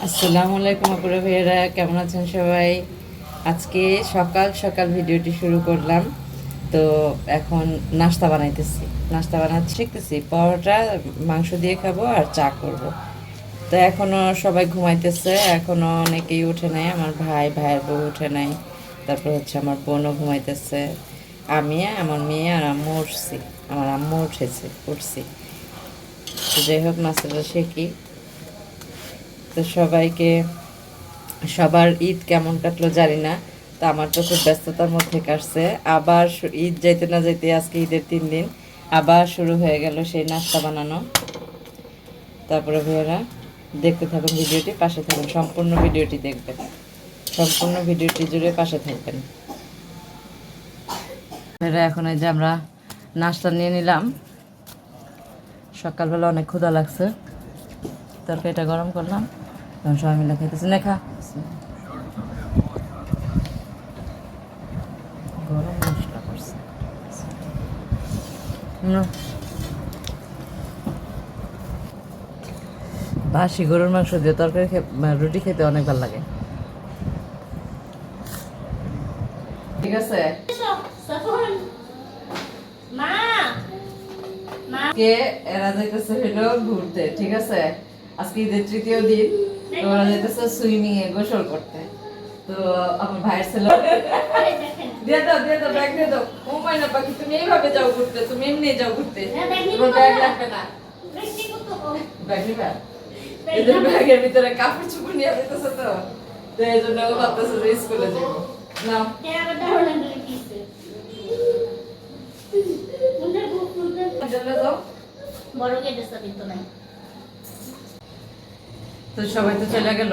আসসালামু আলাইকুম আপুরা ভাইয়েরা, কেমন আছেন সবাই? আজকে সকাল সকাল ভিডিওটি শুরু করলাম। তো এখন নাস্তা বানাইতেছি, নাস্তা বানাতে শিখতেছি। পরোটা মাংস দিয়ে খাবো আর চা করব। তো এখনও সবাই ঘুমাইতেছে, এখনও অনেকেই উঠে নাই। আমার ভাইয়ের বউ উঠে নাই, তারপর হচ্ছে আমার বোনও ঘুমাইতেছে। আমি, আমার মেয়ে আর আম্মু উঠছি। আমার আম্মু উঠছি। তো যাই হোক, নাস্তাটা শেখি। তো সবার ঈদ কেমন কাটলো জানি না। তো আমার তো খুব ব্যস্ততার মধ্যে কাটছে। আবার ঈদ যাইতে না যাইতে আজকে ঈদের 3 দিন আবার শুরু হয়ে গেল সেই নাস্তা বানানো। তারপরে ভাইয়েরা, দেখতে থাকুন ভিডিওটি, পাশে থাকুন, সম্পূর্ণ ভিডিওটি দেখবেন, সম্পূর্ণ ভিডিওটি জুড়ে পাশে থাকবেন ভাইয়েরা। এখন এই যে আমরা নাস্তা নিয়ে নিলাম। সকালবেলা অনেক ক্ষুধা লাগছে, তরকারিটা গরম করলাম, তখন সবাই মিলে খাইতেছি। না খা, গরম মশলা করছে। বাসি গরুর মাংস দিয়ে তরকারি রুটি খেতে অনেক ভালো লাগে। ঠিক আছে, এরা যাইতেছে হইলো ঘুরতে। ঠিক আছে, আজকে ঈদের 3য় দিন। তো ওরা যাইতেছে সুইমিং এ গোসল করতে। তো আমার ভাইয়ের ছেলে দিয়ে দাও ব্যাগ দিয়ে দাও। ও মাইনা পাখি, তুমি এইভাবে যাও ঘুরতে, তুমি এমনি যাও ঘুরতে, তোমার ব্যাগ লাগবে না। ব্যাগ নিবা? এদের ব্যাগের ভিতরে কাপড় চোপড় নিয়ে যেতেছে। তো এই জন্য ও ভাবতেছে যে স্কুলে যাবো না। তো সবাই তো চলে গেল,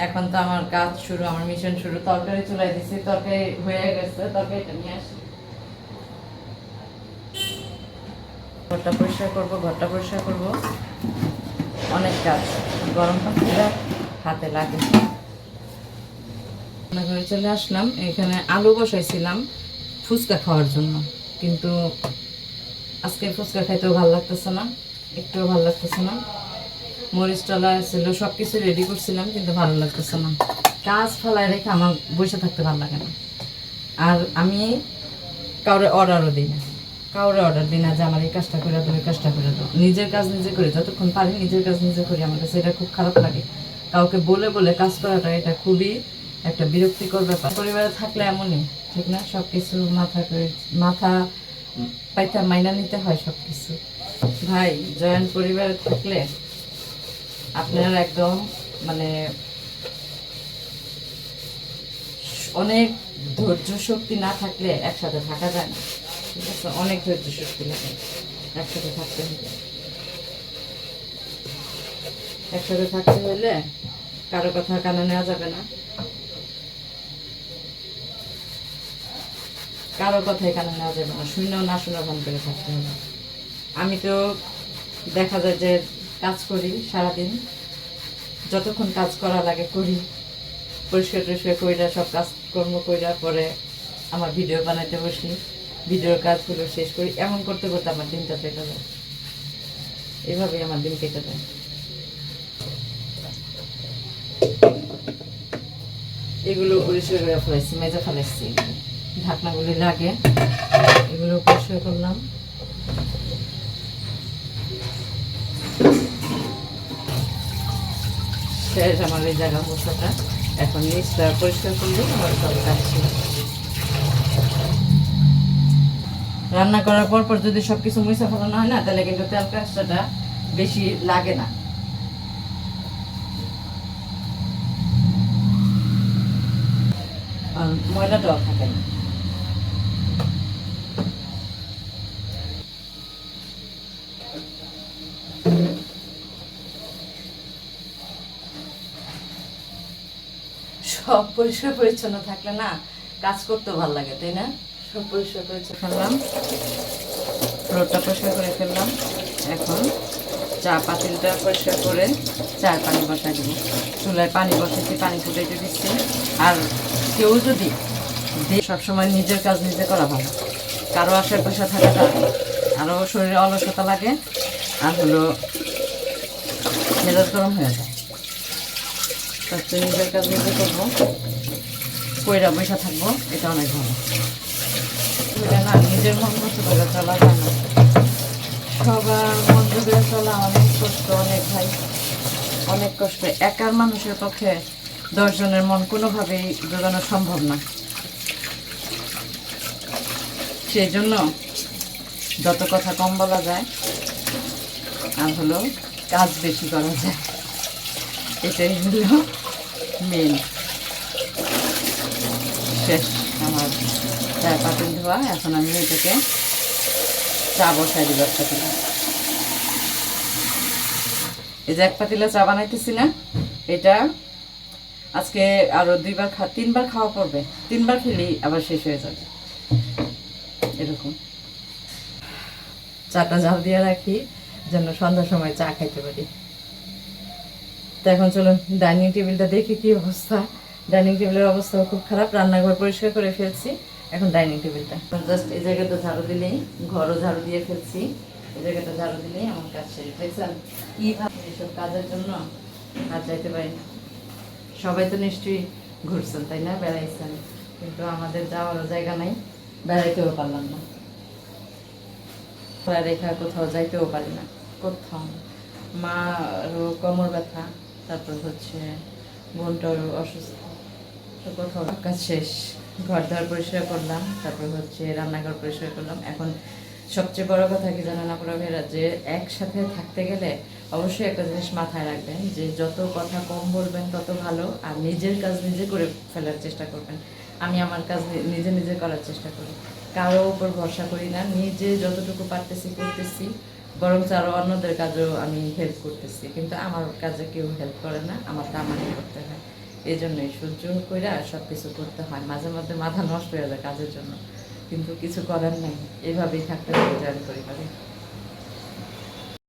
এখন তো আমার কাজ শুরু, আমার মিশন শুরু। তরকারি চুলাই দিছি, তরকারি হয়ে গেছে, তরকারিটা নিয়ে আসি। ঘরটা পরিষ্কার করবো, অনেক কাজ। গরম পাখিরা হাতে লাগে। ঘরে চলে আসলাম। এখানে আলু বসাইছিলাম ফুচকা খাওয়ার জন্য, কিন্তু আজকে ফুচকা খাইতেও ভালো লাগতেছে না, একটুও ভালো লাগতেছে না। মরিচ টলা ছিল, সব কিছু রেডি করছিলাম, কিন্তু ভালো লাগতেছে না। কাজ ফেলায় রেখে আমার বসে থাকতে ভালো লাগে না। আর আমি কাউরে অর্ডার দিই না যে আমার এই কাজটা করে দাও, এই কাজটা করে দাও। নিজের কাজ নিজে করি, যতক্ষণ পারি নিজের কাজ নিজে করি। আমার কাছে এটা খুব খারাপ লাগে। কাউকে বলে বলে কাজ করাটা এটা খুবই একটা বিরক্তিকর ব্যাপার। পরিবারে থাকলে এমনই, ঠিক না? সব কিছু মাথা পাইতা মাইনা নিতে হয় সব কিছু। ভাই, জয়েন্ট পরিবারে থাকলে আপনার একদম মানে অনেক ধৈর্য শক্তি না থাকলে একসাথে থাকা যায় না। ঠিক আছে, অনেক ধৈর্য শক্তি লাগে একসাথে থাকতে হলে। একসাথে থাকতে হলে কারো কথা কানে নেওয়া যাবে না, কারো কথাই কানে নেওয়া যাবে না, শুনেও না শোনা ভান করে থাকতে হবে। আমি তো দেখা যায় যে কাজ করি সারাদিন, যতক্ষণ কাজ করা লাগে করি, পরিষ্কার টরিষ্কার কইরা সব কাজকর্ম কইরা পরে আমার ভিডিও বানাইতে বসি, ভিডিওর কাজগুলো শেষ করি। এমন করতে করতে আমার দিনটা কেটে যায়, এভাবেই আমার দিন কেটে যায়। এগুলো পরিষ্কার করে ফেলাইছি, মেজা ফেলাইছি, ঢাকনাগুলি লাগে, এগুলো পরিষ্কার করলাম। শেষ আমার এই জায়গা মোছাটা। এখন নিচটা পরিষ্কার করলে আমার সব কাজ ছিল। রান্না করার পর যদি সবকিছু মুছা ফেলানো হয় না, তাহলে কিন্তু তেল কাজটা বেশি লাগে না। ময়লাটাও থাকে না। সব পরিষ্কার পরিচ্ছন্ন থাকলে না কাজ করতেও ভালো লাগে, তাই না? সব পরিষ্কার পরিচ্ছন্ন ফেললাম, রোডটা পরিষ্কার করে ফেললাম। এখন চা পাতিলটা পরিষ্কার করে চার পানি বসাই দিব। চুলায় পানি বসাইছি, পানি ফুটাইতে দিচ্ছি। আর কেউ যদি সবসময় নিজের কাজ নিজে করা ভালো, কারো আশায় পয়সা থাকাটা আরও শরীরে অলসতা লাগে, আর হলো মেজাজ গরম হয়ে যায়। তারপরে নিজের কাজ নিজে করবো, কইরা বসে থাকবো, এটা অনেক ভালো। এটা না নিজের মন মতো করে চলা যায় না, সবার মন করে চলা অনেক কষ্ট, অনেক ভাই অনেক কষ্ট। একার মানুষের পক্ষে 10 জনের মন কোনোভাবেই জোগানো সম্ভব না। সেই জন্য যত কথা কম বলা যায় আর হলো কাজ বেশি করা যায়, এটাই হলো মেন। শেষ আমার চায়ের পাতিল ধোয়া, এখন আমি এটাকে চা বসাই দিব এক পাতিলে। এই যে এক পাতিলে চা বানাইতেছি না, এটা আজকে আরো 3বার খাওয়া পড়বে, 3বার খেলেই আবার শেষ হয়ে যাবে এরকম। চাটা জাল দিয়ে রাখি যেন সন্ধ্যার সময় চা খাইতে পারি। তো এখন চলুন ডাইনিং টেবিলটা দেখি কি অবস্থা। ডাইনিং টেবিলের অবস্থা খুব খারাপ, রান্নাঘর পরিষ্কার করে ফেলছি, এখন ডাইনিং টেবিলটা জাস্ট এই জায়গাটা ঝাড়ু দিলেই, ঘরও ঝাড়ু দিয়ে ফেলছি, এই জায়গাটা ঝাড়ু দিলেই আমার কাজ শেষ। দেখছেন কীভাবে এইসব কাজের জন্য আর যাইতে পারি না। সবাই তো নিশ্চয়ই ঘুরছেন তাই না, বেড়াইছেন, কিন্তু আমাদের যাওয়ারও জায়গা নাই, বেড়াইতেও পারলাম না, রেখা কোথাও যাইতেও পারি না কোথাও। মারও কোমর ব্যথা, তারপর হচ্ছে বোনটারও অসুস্থ, তো কোথাও। কাজ শেষ, ঘর দ্বার পরিষ্কার করলাম, তারপর হচ্ছে রান্নাঘর পরিষ্কার করলাম। এখন সবচেয়ে বড় কথা কি জানেন আপনারা ভাইরা, যে একসাথে থাকতে গেলে অবশ্যই একটা জিনিস মাথায় রাখবেন, যে যত কথা কম বলবেন তত ভালো, আর নিজের কাজ নিজে করে ফেলার চেষ্টা করবেন। আমি আমার কাজ নিজে নিজে করার চেষ্টা করি, কারো উপর ভরসা করি না, নিজে যতটুকু পারতেছি করতেছি, বরং আরও অন্যদের কাজেও আমি হেল্প করতেছি, কিন্তু আমার কাজে কেউ হেল্প করে না, আমারটা আমারই করতে হয়। এই জন্যই সহ্য করে সব কিছু করতে হয়। মাঝে মধ্যে মাথা নষ্ট হয়ে যায় কাজের জন্য, কিন্তু কিছু করার নেই, এভাবেই থাকতে হবে পরিবারে।